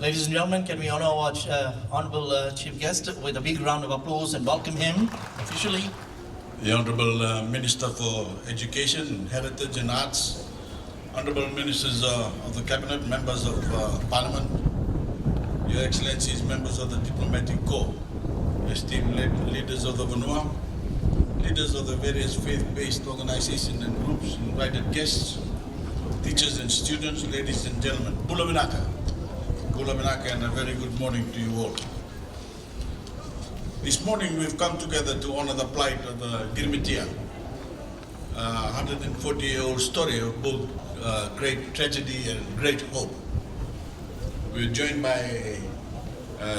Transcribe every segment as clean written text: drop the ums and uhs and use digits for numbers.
Ladies and gentlemen, can we honor our Honourable Chief Guest with a big round of applause and welcome him officially? The Honourable Minister for Education, Heritage and Arts, Honourable Ministers of the Cabinet, Members of Parliament, Your Excellencies, Members of the Diplomatic Corps, esteemed leaders of the Vanua, leaders of the various faith-based organizations and groups, invited guests, teachers and students, ladies and gentlemen, Bula Vinaka, and a very good morning to you all. This morning we've come together to honor the plight of the girmitya, 140-year-old story of both great tragedy and great hope. We're joined by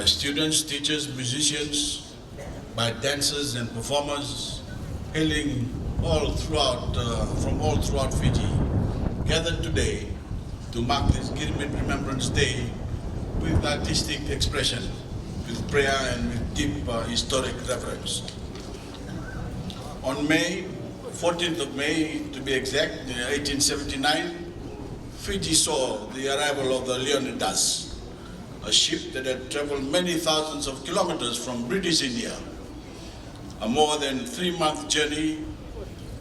students, teachers, musicians, by dancers and performers hailing from all throughout Fiji, gathered today to mark this Girmit Remembrance Day with artistic expression, with prayer and with deep historic reverence. On 14th of May, to be exact, 1879, Fiji saw the arrival of the Leonidas, a ship that had traveled many thousands of kilometers from British India, a more than 3-month journey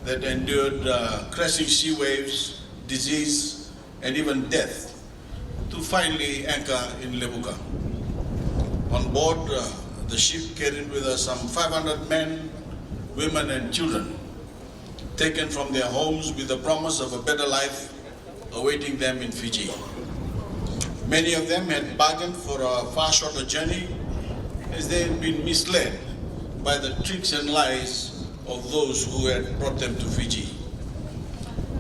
that endured crashing sea waves, disease, and even death, to finally anchor in Lebuka. On board, the ship carried with her some 500 men, women and children, taken from their homes with the promise of a better life awaiting them in Fiji. Many of them had bargained for a far shorter journey as they had been misled by the tricks and lies of those who had brought them to Fiji.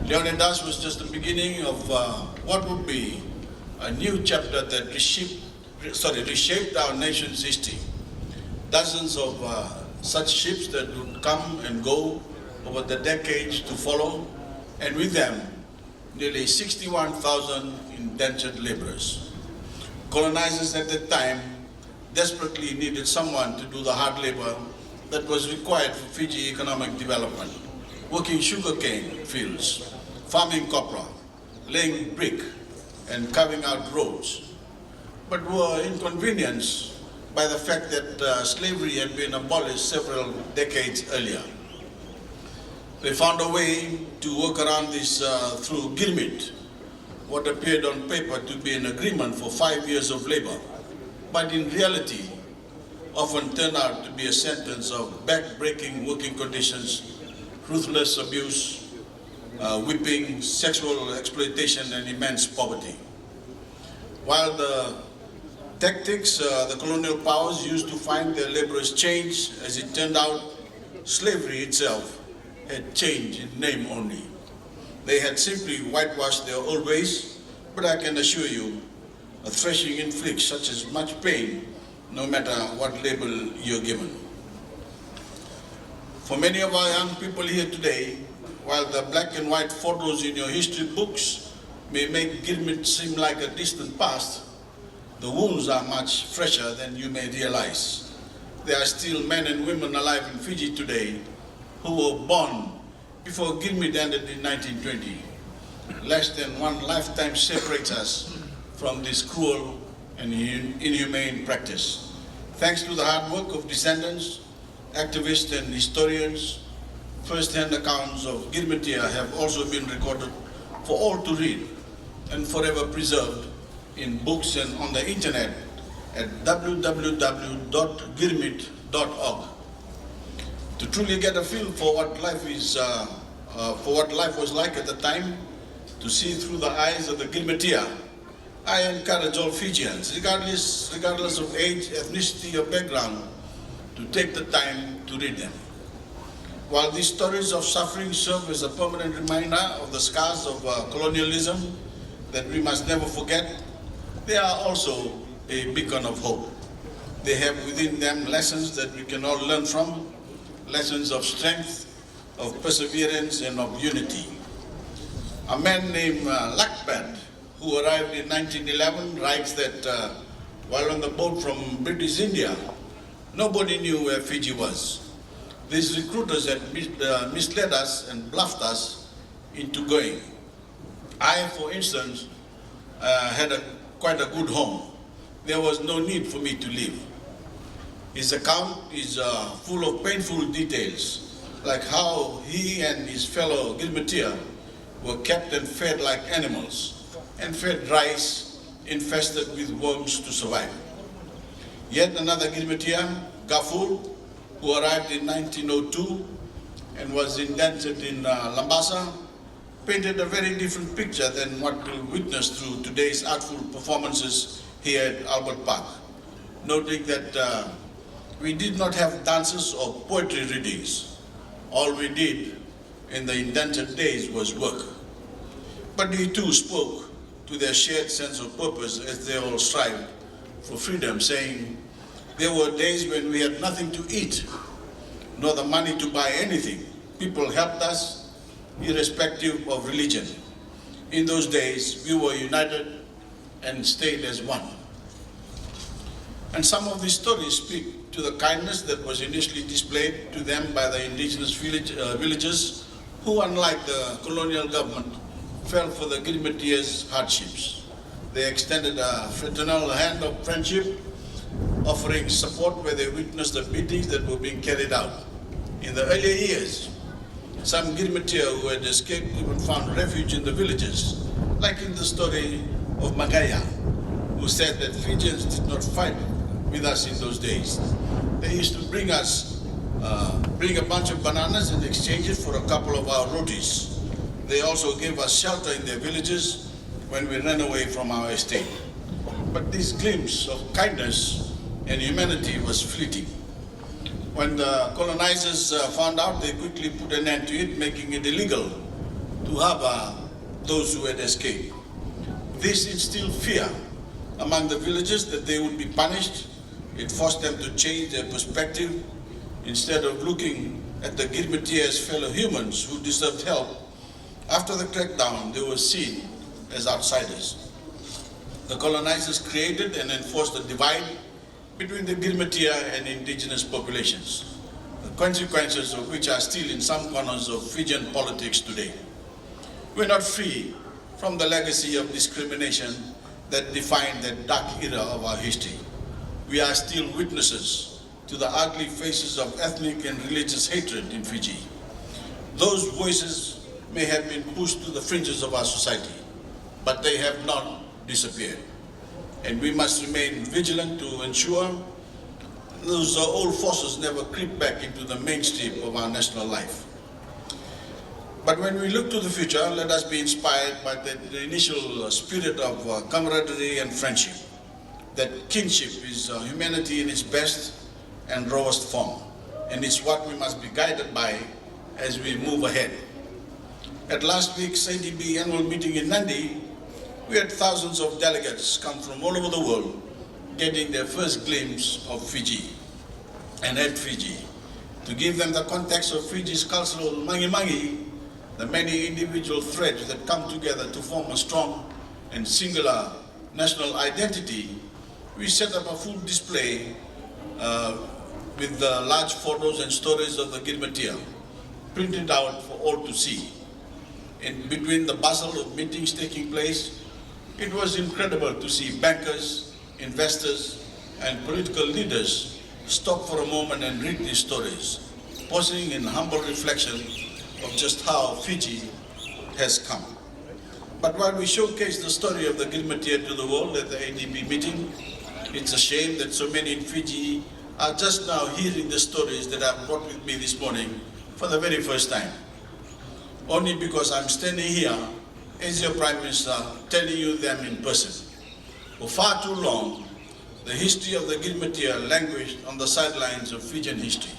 Leonidas was just the beginning of what would be a new chapter that reshaped our nation's history. Dozens of such ships that would come and go over the decades to follow, and with them, nearly 61,000 indentured laborers. Colonizers at that time desperately needed someone to do the hard labor that was required for Fiji economic development, working sugarcane fields, farming copra, laying brick, and carving out roads, but were inconvenienced by the fact that slavery had been abolished several decades earlier. They found a way to work around this through Girmit, what appeared on paper to be an agreement for 5 years of labor, but in reality often turned out to be a sentence of back-breaking working conditions, ruthless abuse, whipping, sexual exploitation, and immense poverty. While the tactics the colonial powers used to find their laborers changed, as it turned out, slavery itself had changed in name only. They had simply whitewashed their old ways, but I can assure you, a thrashing inflicts such as much pain, no matter what label you're given. For many of our young people here today, while the black and white photos in your history books may make Girmit seem like a distant past, the wounds are much fresher than you may realize. There are still men and women alive in Fiji today who were born before Girmit ended in 1920. Less than one lifetime separates us from this cruel and inhumane practice. Thanks to the hard work of descendants, activists and historians, first-hand accounts of girmitya have also been recorded for all to read and forever preserved in books and on the internet at www.girmit.org. To truly get a feel for what life was like at the time, to see through the eyes of the girmitya, I encourage all Fijians, regardless of age, ethnicity, or background, to take the time to read them. While these stories of suffering serve as a permanent reminder of the scars of colonialism that we must never forget, they are also a beacon of hope. They have within them lessons that we can all learn from, lessons of strength, of perseverance, and of unity. A man named Lakpat, who arrived in 1911, writes that while on the boat from British India, nobody knew where Fiji was. These recruiters had misled us and bluffed us into going. I, for instance, had quite a good home. there was no need for me to leave. His account is full of painful details, like how he and his fellow girmitya were kept and fed like animals, and fed rice infested with worms to survive. Yet another girmitya, Gafur, who arrived in 1902 and was indented in Lambasa, painted a very different picture than what we'll witness through today's artful performances here at Albert Park, noting that we did not have dances or poetry readings. All we did in the indented days was work. But he too spoke to their shared sense of purpose as they all strived for freedom, saying, there were days when we had nothing to eat, nor the money to buy anything. People helped us, irrespective of religion. In those days, we were united and stayed as one. And some of these stories speak to the kindness that was initially displayed to them by the indigenous villagers who, unlike the colonial government, fell for the girmityas' hardships. They extended a fraternal hand of friendship, offering support where they witnessed the beatings that were being carried out. In the earlier years, some girmitya who had escaped even found refuge in the villages, like in the story of Magaya, who said that Fijians did not fight with us in those days. They used to bring a bunch of bananas and exchange it for a couple of our rotis. They also gave us shelter in their villages when we ran away from our estate. But this glimpse of kindness and humanity was fleeting. When the colonizers found out, they quickly put an end to it, making it illegal to harbor those who had escaped. This instilled fear among the villagers that they would be punished. It forced them to change their perspective. Instead of looking at the girmitya as fellow humans who deserved help, after the crackdown, they were seen as outsiders. The colonizers created and enforced a divide between the girmitya and indigenous populations, the consequences of which are still in some corners of Fijian politics today. We're not free from the legacy of discrimination that defined that dark era of our history. We are still witnesses to the ugly faces of ethnic and religious hatred in Fiji. Those voices may have been pushed to the fringes of our society, but they have not disappeared. And we must remain vigilant to ensure those old forces never creep back into the mainstream of our national life. But when we look to the future, let us be inspired by the initial spirit of camaraderie and friendship. That kinship is humanity in its best and rawest form, and it's what we must be guided by as we move ahead. At last week's ADB annual meeting in Nandi, we had thousands of delegates come from all over the world, getting their first glimpse of Fiji and at Fiji. To give them the context of Fiji's cultural mangi-mangi, the many individual threads that come together to form a strong and singular national identity, we set up a full display with large photos and stories of the girmitya, printed out for all to see. In between the bustle of meetings taking place, it was incredible to see bankers, investors, and political leaders stop for a moment and read these stories, pausing in humble reflection of just how Fiji has come. But while we showcase the story of the girmitya to the world at the ADB meeting, it's a shame that so many in Fiji are just now hearing the stories that I've brought with me this morning for the very first time. Only because I'm standing here as your Prime Minister telling you them in person. For far too long, the history of the girmitya languished on the sidelines of Fijian history.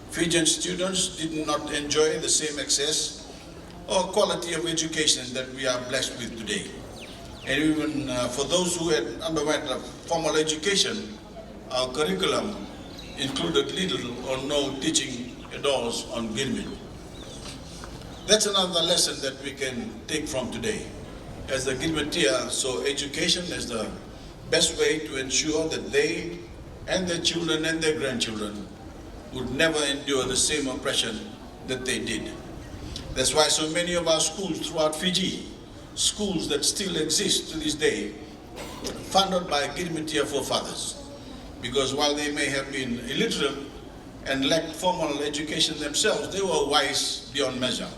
Fijian students did not enjoy the same access or quality of education that we are blessed with today. And even for those who had underwent a formal education, our curriculum included little or no teaching at all on Girmit. That's another lesson that we can take from today. As the girmitya saw education as the best way to ensure that they and their children and their grandchildren would never endure the same oppression that they did. That's why so many of our schools throughout Fiji, schools that still exist to this day, founded by Girmitya forefathers. Because while they may have been illiterate and lacked formal education themselves, they were wise beyond measure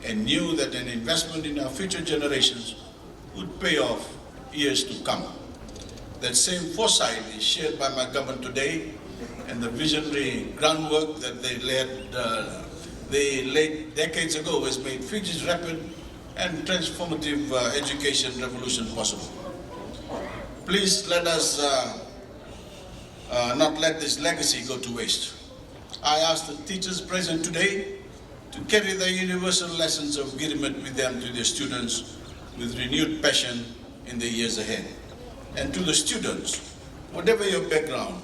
and knew that an investment in our future generations would pay off years to come. That same foresight is shared by my government today, and the visionary groundwork that they laid decades ago has made Fiji's rapid and transformative education revolution possible. Please let us not let this legacy go to waste. I ask the teachers present today to carry the universal lessons of Girmit with them to their students with renewed passion in the years ahead. And to the students, whatever your background,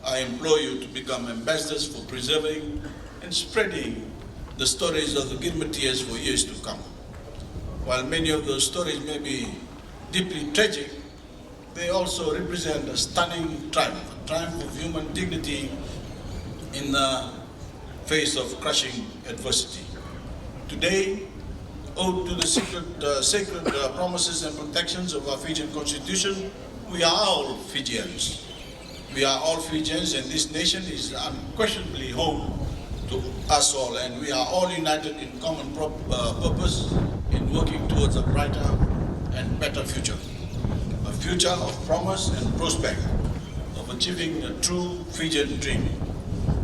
I implore you to become ambassadors for preserving and spreading the stories of the girmityas for years to come. While many of those stories may be deeply tragic, they also represent a stunning triumph, a triumph of human dignity in the face of crushing adversity. Today, owed to the sacred promises and protections of our Fijian Constitution, we are all Fijians. We are all Fijians, and this nation is unquestionably home to us all, and we are all united in common purpose in working towards a brighter and better future. A future of promise and prospect, of achieving a true Fijian dream.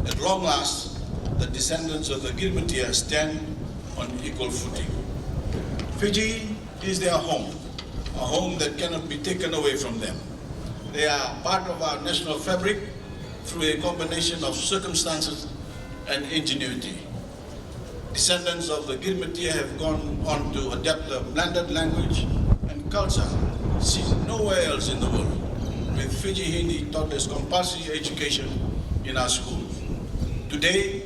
At long last, the descendants of the girmitya stand on equal footing. Fiji is their home, a home that cannot be taken away from them. They are part of our national fabric through a combination of circumstances and ingenuity. Descendants of the girmitya have gone on to adapt a blended language and culture seen nowhere else in the world, with Fiji-Hindi taught as compulsory education in our schools. Today,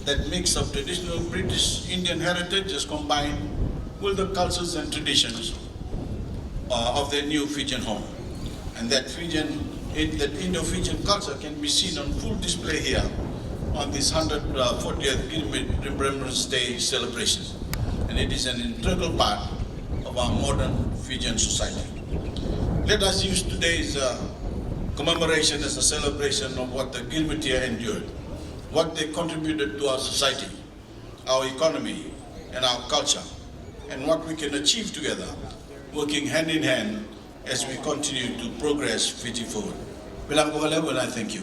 that mix of traditional British Indian heritage is combined with the cultures and traditions of their new Fijian home. And that Indo-Fijian culture can be seen on full display here on this 140th Girmit Remembrance Day celebration. And it is an integral part of our modern Fijian society. Let us use today's commemoration as a celebration of what the girmitya endured, what they contributed to our society, our economy, and our culture, and what we can achieve together, working hand in hand as we continue to progress Fiji forward. Bilang Pangalawa, I thank you.